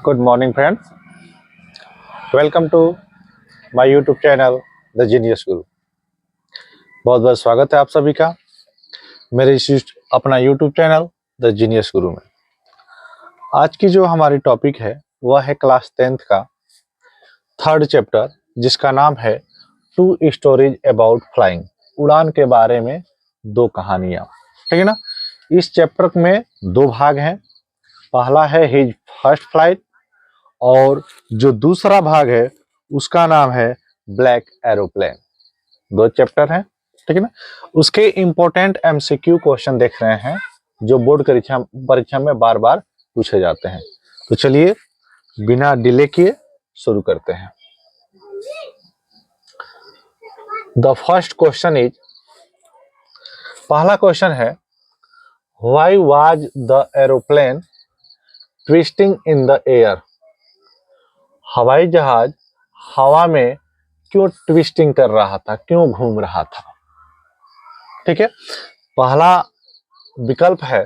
Good morning friends, welcome to my YouTube channel the Genius Guru. बहुत बहुत स्वागत है आप सभी का मेरे इस अपना यूट्यूब चैनल द जीनियस गुरु में। आज की जो हमारी टॉपिक है वह है क्लास 10th का थर्ड चैप्टर, जिसका नाम है टू स्टोरीज अबाउट फ्लाइंग। उड़ान के बारे में दो कहानियाँ। ठीक है ना। इस चैप्टर में दो भाग हैं। पहला है हिज फर्स्ट फ्लाइट और जो दूसरा भाग है उसका नाम है ब्लैक एरोप्लेन। दो चैप्टर हैं, ठीक है ना। उसके इम्पोर्टेंट एमसीक्यू क्वेश्चन देख रहे हैं जो बोर्ड परीक्षा में बार बार पूछे जाते हैं। तो चलिए बिना डिले किए शुरू करते हैं। द फर्स्ट क्वेश्चन इज, पहला क्वेश्चन है why was the aeroplane twisting in the air. हवाई जहाज हवा में क्यों ट्विस्टिंग कर रहा था, क्यों घूम रहा था। ठीक है। पहला विकल्प है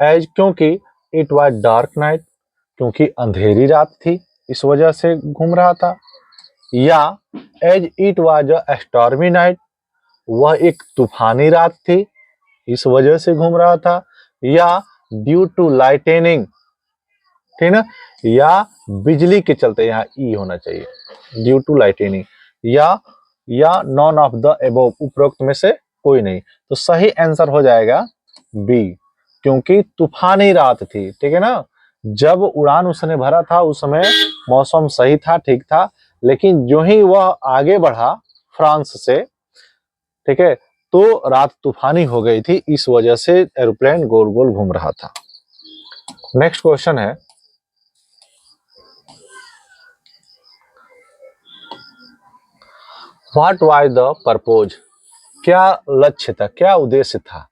एज, क्योंकि इट वाज डार्क नाइट, क्योंकि अंधेरी रात थी इस वजह से घूम रहा था। या as it was a stormy night, वह एक तूफानी रात थी इस वजह से घूम रहा था। या ड्यू टू लाइटनिंग, ठीक ना, या बिजली के चलते, यहाँ ई होना चाहिए, ड्यू टू लाइटनिंग। या नॉन ऑफ द अबव, उपरोक्त में से कोई नहीं। तो सही आंसर हो जाएगा बी, क्योंकि तूफानी रात थी। ठीक है ना। जब उड़ान उसने भरा था उस समय मौसम सही था, ठीक था, लेकिन जो ही वह आगे बढ़ा फ्रांस से, ठीक है, तो रात तूफानी हो गई थी, इस वजह से एरोप्लेन गोल गोल घूम रहा था। नेक्स्ट क्वेश्चन है, व्हाट वाज द पर्पोज, क्या लक्ष्य था, क्या उद्देश्य था,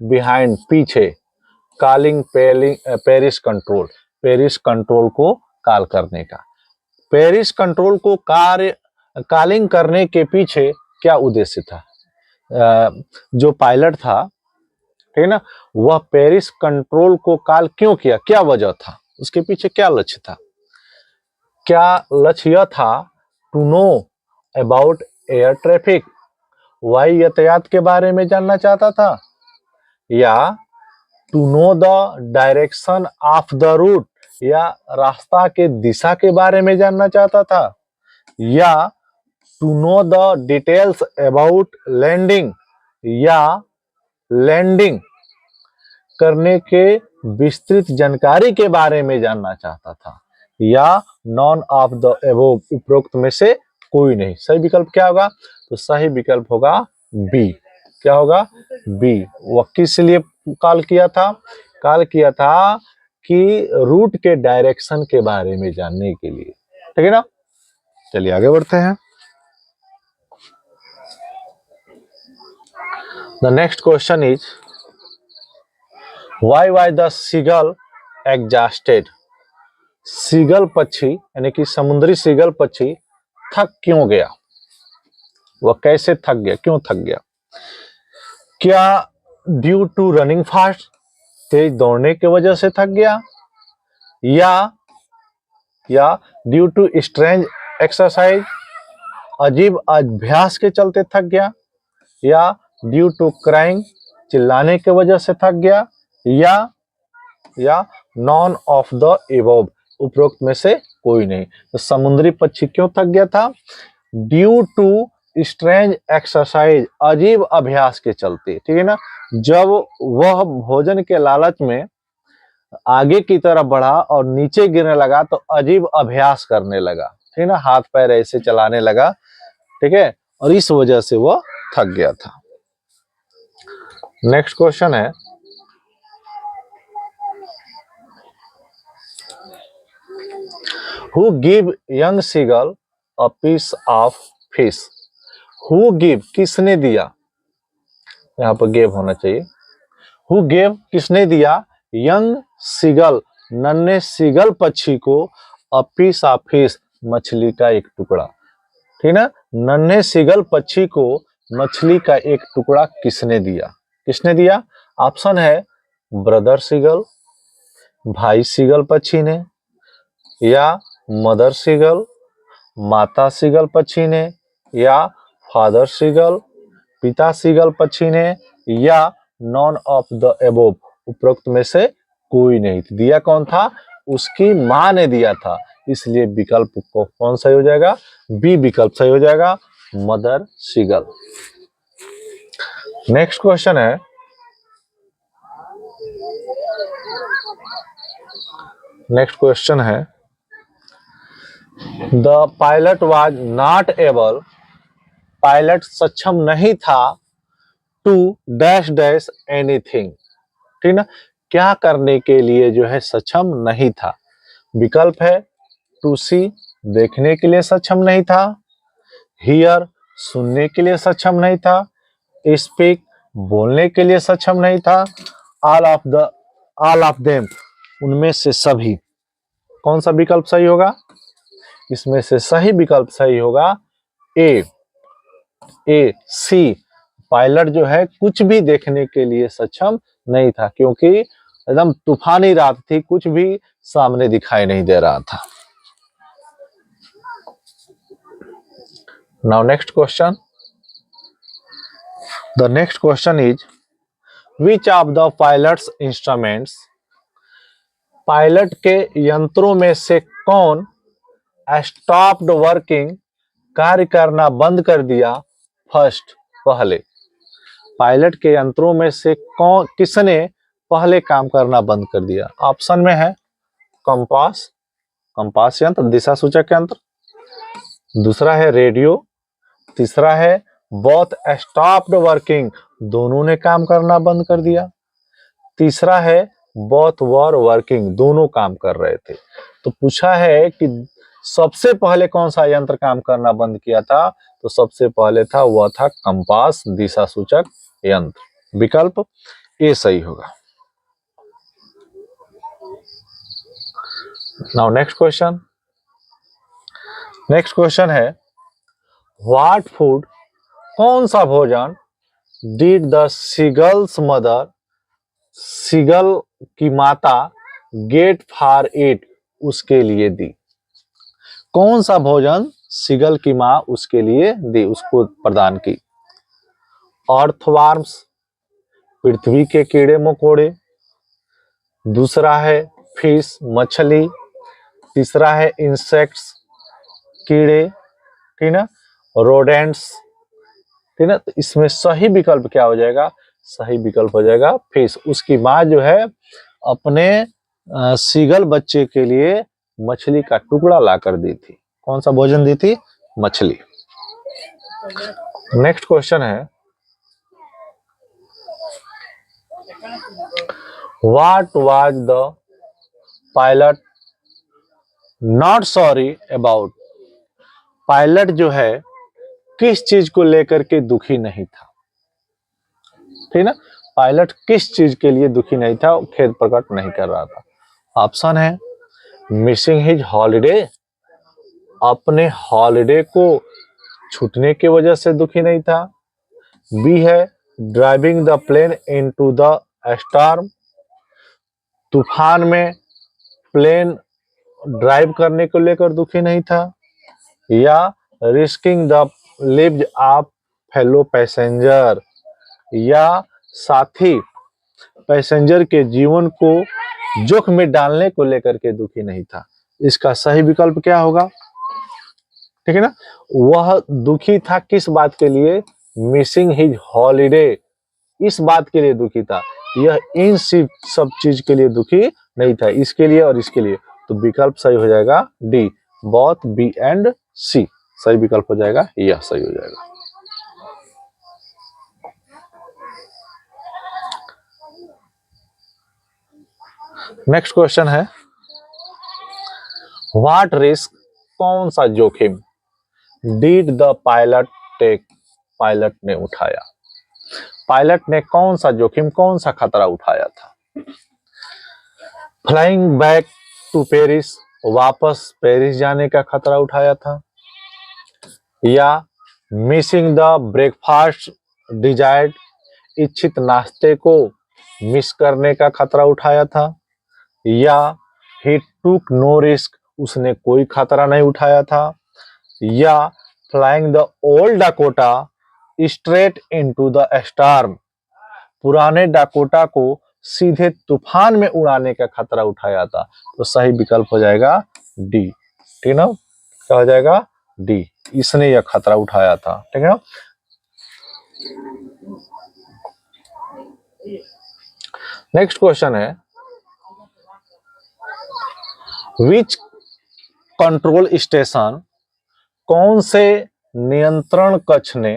बिहाइंड, पीछे, calling Paris control, Paris control को कॉल करने का। पेरिस कंट्रोल को कॉलिंग करने के पीछे क्या उद्देश्य था। जो पायलट था, ठीक है ना, वह पेरिस कंट्रोल को कॉल क्यों किया, क्या वजह था, उसके पीछे क्या लक्ष्य था। क्या लक्ष्य यह था to know about air traffic, वायु यातायात के बारे में जानना चाहता था। या to know the direction of the route, या रास्ता के दिशा के बारे में जानना चाहता था। या to know the details about landing, या लैंडिंग करने के विस्तृत जानकारी के बारे में जानना चाहता था। या नॉन ऑफ द अबव, उपरोक्त में से कोई नहीं। सही विकल्प क्या होगा, तो सही विकल्प होगा बी। क्या होगा, बी। वह किस लिए कॉल किया था, कॉल किया था कि रूट के डायरेक्शन के बारे में जानने के लिए। ठीक है ना। चलिए आगे बढ़ते हैं। The next question is, why was the seagull exhausted. Seagull पक्षी यानी कि समुद्री सीगल पक्षी थक क्यों गया, वह कैसे थक गया, क्यों थक गया। क्या ड्यू टू रनिंग फास्ट, तेज दौड़ने की वजह से थक गया। या ड्यू टू स्ट्रेंज एक्सरसाइज, अजीब अभ्यास के चलते थक गया। या ड्यू टू क्राइंग, चिल्लाने की वजह से थक गया। या नॉन ऑफ द एबव, उपरोक्त में से कोई नहीं। तो समुद्री पक्षी क्यों थक गया था, ड्यू टू स्ट्रेंज एक्सरसाइज, अजीब अभ्यास के चलते। ठीक है ना। जब वह भोजन के लालच में आगे की तरफ बढ़ा और नीचे गिरने लगा तो अजीब अभ्यास करने लगा, ठीक है ना, हाथ पैर ऐसे चलाने लगा, ठीक है, और इस वजह से वह थक गया था। नेक्स्ट क्वेश्चन है, who give young seagull a piece of fish. Who give, किसने दिया, यहाँ पर गिव होना चाहिए। हु गिव, किसने दिया, यंग सीगल, नन्हे सीगल पक्षी को, अ पीस ऑफ फिश, मछली का एक टुकड़ा। ठीक ना। नन्हे सीगल पक्षी को मछली का एक टुकड़ा किसने दिया, किसने दिया। ऑप्शन है ब्रदर सीगल, भाई सीगल पक्षी ने, या मदर सीगल, माता सीगल पक्षी ने, या फादर सीगल, पिता सीगल पक्षी ने, या नॉन ऑफ द एबोव, उपरोक्त में से कोई नहीं। दिया कौन था? उसकी मां ने दिया था, इसलिए विकल्प को कौन सही हो जाएगा? बी विकल्प सही हो जाएगा, मदर सीगल। नेक्स्ट क्वेश्चन है, the pilot was not able, pilot सक्षम नहीं था, टू डैश डैश एनीथिंग, ठीक ना, क्या करने के लिए जो है सक्षम नहीं था। विकल्प है टू सी, देखने के लिए सक्षम नहीं था, हियर, सुनने के लिए सक्षम नहीं था, स्पीक, बोलने के लिए सक्षम नहीं था, ऑल ऑफ देम, उनमें से सभी। कौन सा विकल्प सही होगा? इसमें से सही विकल्प सही होगा ए सी, पायलट जो है कुछ भी देखने के लिए सक्षम नहीं था, क्योंकि एकदम तूफानी रात थी, कुछ भी सामने दिखाई नहीं दे रहा था। Now next question, the next question is which of the pilots instruments, pilot के यंत्रों में से कौन स्टॉप्ड वर्किंग, कार्य करना बंद कर दिया, फर्स्ट, पहले। पायलट के यंत्रों में से कौन, किसने पहले काम करना बंद कर दिया? ऑप्शन में है कंपास, कंपास यंत्र, दिशा सूचक यंत्र, दूसरा है रेडियो, तीसरा है बोथ स्टॉप्ड वर्किंग, दोनों ने काम करना बंद कर दिया, तीसरा है बोथ वर वर्किंग, दोनों काम कर रहे थे। तो पूछा है कि सबसे पहले कौन सा यंत्र काम करना बंद किया था, तो सबसे पहले था वह था कंपास, दिशा सूचक यंत्र। विकल्प ए सही होगा। नाउ नेक्स्ट क्वेश्चन है व्हाट फूड, कौन सा भोजन did the seagull's mother, seagull की माता गेट फॉर इट, उसके लिए दी। कौन सा भोजन सीगल की मां उसके लिए दी, उसको प्रदान की? अर्थवार्म्स, पृथ्वी के कीड़े मकोड़े, दूसरा है फिश, मछली, तीसरा है इंसेक्ट्स, कीड़े, ठीक ना, रोडेंट्स, ठीक ना। तो इसमें सही विकल्प क्या हो जाएगा? सही विकल्प हो जाएगा फिश। उसकी माँ जो है अपने सीगल बच्चे के लिए मछली का टुकड़ा ला कर दी थी। कौन सा भोजन दी थी? मछली। नेक्स्ट क्वेश्चन है what was the pilot not sorry about, pilot जो है किस चीज को लेकर के दुखी नहीं था, ठीक ना, पायलट किस चीज के लिए दुखी नहीं था, खेद प्रकट नहीं कर रहा था। ऑप्शन है मिसिंग हिज हॉलिडे, अपने हॉलिडे को छूटने की वजह से दुखी नहीं था। बी है driving the plane into the storm, तूफान में प्लेन ड्राइव करने को लेकर दुखी नहीं था। या risking the leaves of fellow passenger, या साथी पैसेंजर के जीवन को जोखिम में डालने को लेकर के दुखी नहीं था। इसका सही विकल्प क्या होगा? ठीक है ना, वह दुखी था किस बात के लिए? मिसिंग हिज हॉलिडे, इस बात के लिए दुखी था। यह इन सब चीज के लिए दुखी नहीं था, इसके लिए और इसके लिए। तो विकल्प सही हो जाएगा D, both B and C सही विकल्प हो जाएगा, यह सही हो जाएगा। नेक्स्ट क्वेश्चन है व्हाट रिस्क, कौन सा जोखिम did the pilot take, pilot ने उठाया। पायलट ने कौन सा जोखिम, कौन सा खतरा उठाया था? फ्लाइंग बैक टू पेरिस, वापस पेरिस जाने का खतरा उठाया था। या मिसिंग द ब्रेकफास्ट डिजायर्ड, इच्छित नाश्ते को मिस करने का खतरा उठाया था। या ही टूक नो रिस्क, उसने कोई खतरा नहीं उठाया था, या flying the old Dakota straight into the storm, पुराने डाकोटा को सीधे तूफान में उड़ाने का खतरा उठाया था। तो सही विकल्प हो जाएगा डी। ठीक है, क्या हो जाएगा? डी, इसने यह खतरा उठाया था। ठीक है, नेक्स्ट क्वेश्चन है, विच कंट्रोल स्टेशन, कौन से नियंत्रण कक्ष ने,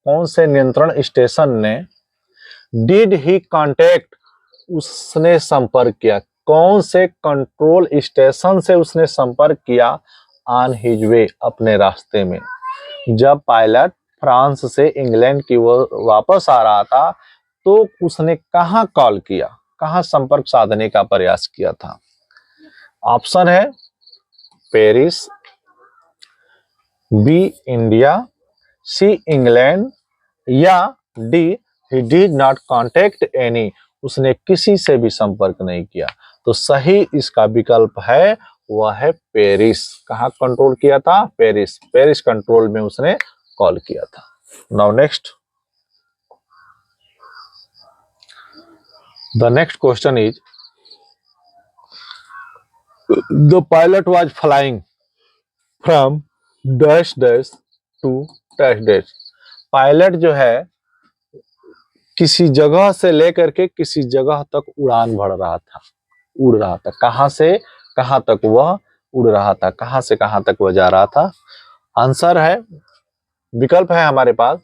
कौन से नियंत्रण स्टेशन ने डिड ही कांटेक्ट, उसने संपर्क किया, कौन से कंट्रोल स्टेशन से उसने संपर्क किया ऑन हिज वे, अपने रास्ते में, जब पायलट फ्रांस से इंग्लैंड की ओर वापस आ रहा था तो उसने कहां कॉल किया, कहां संपर्क साधने का प्रयास किया था? ऑप्शन है Paris, B India, C England, या D he did not contact any, उसने किसी से भी संपर्क नहीं किया। तो सही इसका विकल्प है, वह है पेरिस। कहाँ कंट्रोल किया था? पेरिस, पेरिस कंट्रोल में उसने कॉल किया था। Now next, the next question is, the pilot was flying from dash dash to dash dash, pilot जो है किसी जगह से लेकर के किसी जगह तक उड़ान भर रहा था, उड़ रहा था। कहां से कहां तक वह उड़ रहा था, कहां से कहां तक वह जा रहा था? आंसर है, विकल्प है हमारे पास,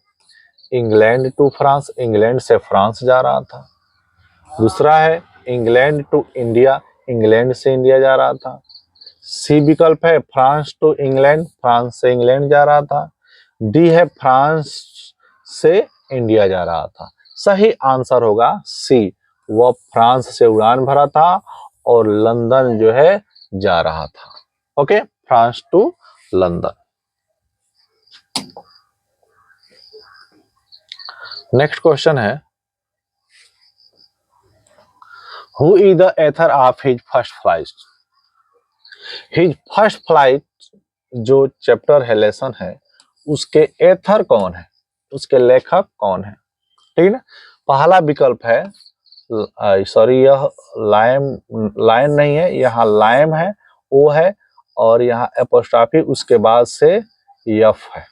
इंग्लैंड टू फ्रांस, इंग्लैंड से फ्रांस जा रहा था। दूसरा है इंग्लैंड टू इंडिया, इंग्लैंड से इंडिया जा रहा था। सी विकल्प है फ्रांस टू इंग्लैंड, फ्रांस से इंग्लैंड जा रहा था। डी है फ्रांस से इंडिया जा रहा था। सही आंसर होगा सी, वह फ्रांस से उड़ान भरा था और लंदन जो है जा रहा था। Okay, France to London. Next question है, who is the author of his first flight, his first flight जो चैप्टर है, लेसन है, उसके एथर कौन है, उसके लेखक कौन है? ठीक है ना, पहला विकल्प है, सॉरी यह लाइन नहीं है, यहाँ लाइम है, ओ है, और यहाँ एपोस्ट्रॉफी उसके बाद से यफ है।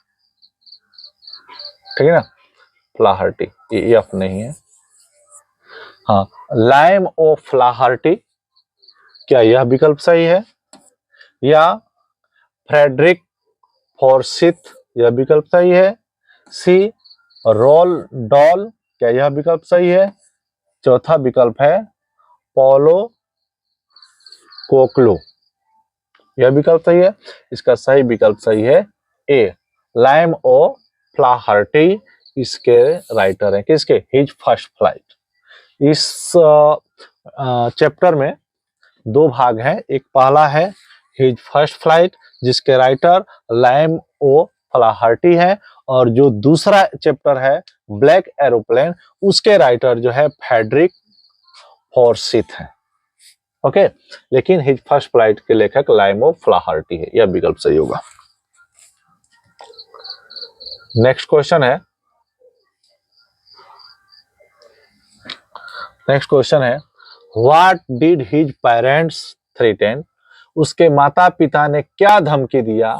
ठीक है ना, फ्लाहर्टी, ये यफ नहीं है। हाँ, लाइम ओ फ्लाहर्टी, क्या यह विकल्प सही है? या फ्रेडरिक फॉर्सिथ, यह विकल्प सही है? सी रोल डॉल, क्या यह विकल्प सही है? चौथा विकल्प है पोलो कोकलो, यह विकल्प सही है? इसका सही विकल्प सही है ए, लाइम ओ फ्लाहर्टी इसके राइटर हैं। किसके? His first flight. इस चैप्टर में दो भाग हैं, एक पहला है हिज फर्स्ट फ्लाइट जिसके राइटर लाइम ओ फ्लाहर्टी है, और जो दूसरा चैप्टर है ब्लैक एरोप्लेन, उसके राइटर जो है फ्रेडरिक फॉर्सिथ है। ओके, लेकिन हिज फर्स्ट फ्लाइट के लेखक लाइम ओ फ्लाहर्टी है, यह विकल्प सही होगा। नेक्स्ट क्वेश्चन है, नेक्स्ट क्वेश्चन है, what did his parents threaten, उसके माता पिता ने क्या धमकी दिया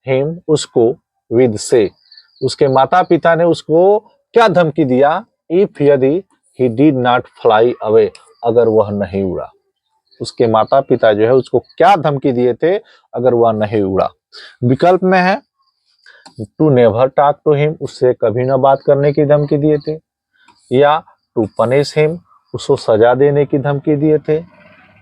हिम, उसको, विद से, उसके माता पिता ने उसको क्या धमकी दिया, इफ यदि ही डिड नॉट फ्लाई अवे, अगर वह नहीं उड़ा। उसके माता पिता जो है उसको क्या धमकी दिए थे अगर वह नहीं उड़ा? विकल्प में है to never talk to him, उससे कभी ना बात करने की धमकी दिए थे, या टू पनिश हिम, उसको सजा देने की धमकी दिए थे,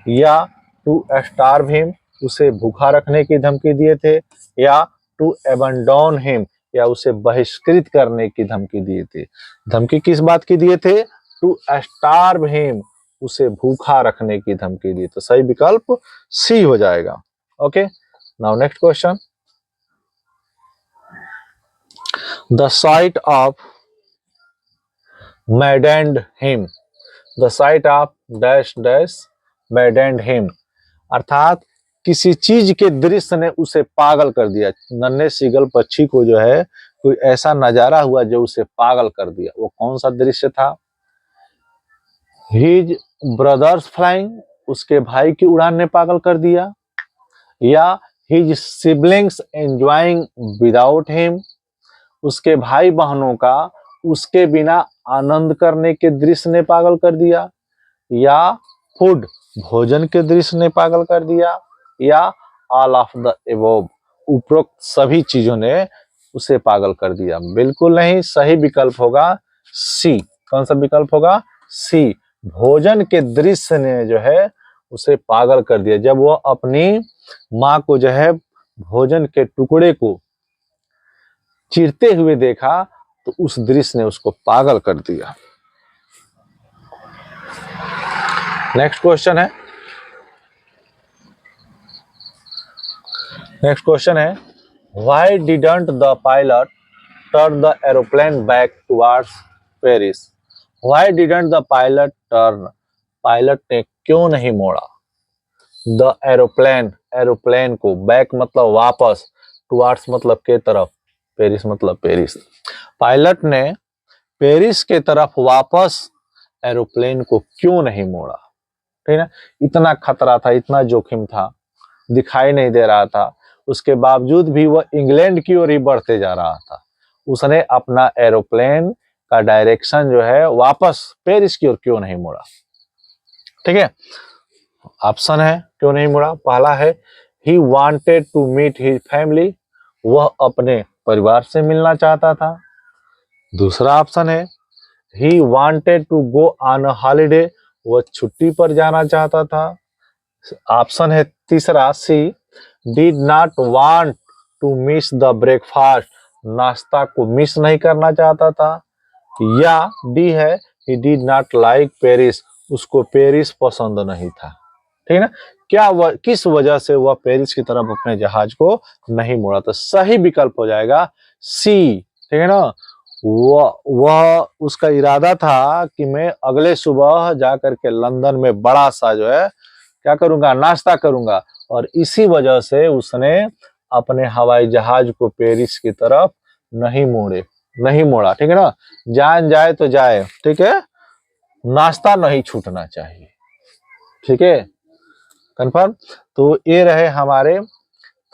या टू स्टार्व हिम, उसे भूखा रखने की धमकी दिए थे, या टू एबंडोन हिम, या उसे बहिष्कृत करने की धमकी दिए थे। धमकी किस बात की दिए थे? टू स्टार्व हिम, उसे भूखा रखने की धमकी दी। तो सही विकल्प सी हो जाएगा। Okay, now next question, the site of मैडेंड him, the site of dash dash मैडेंड him, अर्थात किसी चीज के दृश्य ने उसे पागल कर दिया। नन्हे सीगल पक्षी को जो है कोई ऐसा नजारा हुआ जो उसे पागल कर दिया। वो कौन सा दृश्य था? हिज ब्रदर्स फ्लाइंग, उसके भाई की उड़ान ने पागल कर दिया, या his siblings enjoying without him, उसके भाई बहनों का उसके बिना आनंद करने के दृश्य ने पागल कर दिया, या फूड भोजन के दृश्य ने पागल कर दिया, या ऑल ऑफ द एबोव उपरोक्त सभी चीजों ने उसे पागल कर दिया। बिल्कुल नहीं, सही विकल्प होगा सी। कौन सा विकल्प होगा? सी। भोजन के दृश्य ने जो है उसे पागल कर दिया। जब वो अपनी माँ को जो है भोजन के टुकड़े को चीरते हुए देखा तो उस दृश्य ने उसको पागल कर दिया। नेक्स्ट क्वेश्चन है, why didn't the pilot turn the aeroplane back towards Paris? Why didn't the pilot turn, pilot ने क्यों नहीं मोड़ा द एरोप्लेन, एरोप्लेन को, बैक मतलब वापस, टुवर्ड्स मतलब के तरफ, पेरिस मतलब पेरिस। पायलट ने पेरिस के तरफ वापस एरोप्लेन को क्यों नहीं मोड़ा? ठीक है, इतना खतरा था, इतना जोखिम था, दिखाई नहीं दे रहा था, उसके बावजूद भी वह इंग्लैंड की ओर ही बढ़ते जा रहा था। उसने अपना एरोप्लेन का डायरेक्शन जो है वापस पेरिस की ओर क्यों नहीं मोड़ा? ठीक है, ऑप्शन है क्यों नहीं मुड़ा। पहला है he wanted to meet his family, वह अपने परिवार से मिलना चाहता था। दूसरा ऑप्शन है he wanted to go on a holiday, वह छुट्टी पर जाना चाहता था। ऑप्शन है तीसरा C did not want to miss the breakfast, नाश्ता को मिस नहीं करना चाहता था। या डी है ही डिड नॉट लाइक पेरिस, उसको पेरिस पसंद नहीं था। ठीक है ना, क्या किस वजह से वह पेरिस की तरफ अपने जहाज को नहीं मोड़ा? तो सही विकल्प हो जाएगा सी। ठीक है ना, वह उसका इरादा था कि मैं अगले सुबह जाकर के लंदन में बड़ा सा जो है क्या करूंगा, नाश्ता करूंगा, और इसी वजह से उसने अपने हवाई जहाज को पेरिस की तरफ नहीं मोड़ा। ठीक है ना, जान जाए तो जाए, ठीक है, नाश्ता नहीं छूटना चाहिए। ठीक है, कंफर्म। तो ये रहे हमारे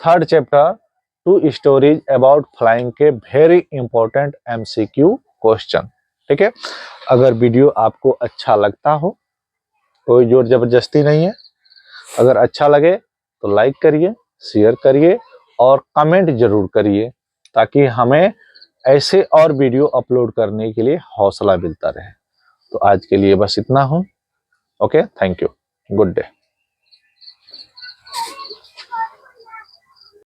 third chapter 2 stories about flying के वेरी इंपॉर्टेंट MCQ क्वेश्चन। ठीक है, अगर वीडियो आपको अच्छा लगता हो, कोई जोर जबरदस्ती नहीं है, अगर अच्छा लगे तो लाइक करिए, शेयर करिए और कमेंट जरूर करिए, ताकि हमें ऐसे और वीडियो अपलोड करने के लिए हौसला मिलता रहे। तो आज के लिए बस इतना हो। Okay, thank you, good day.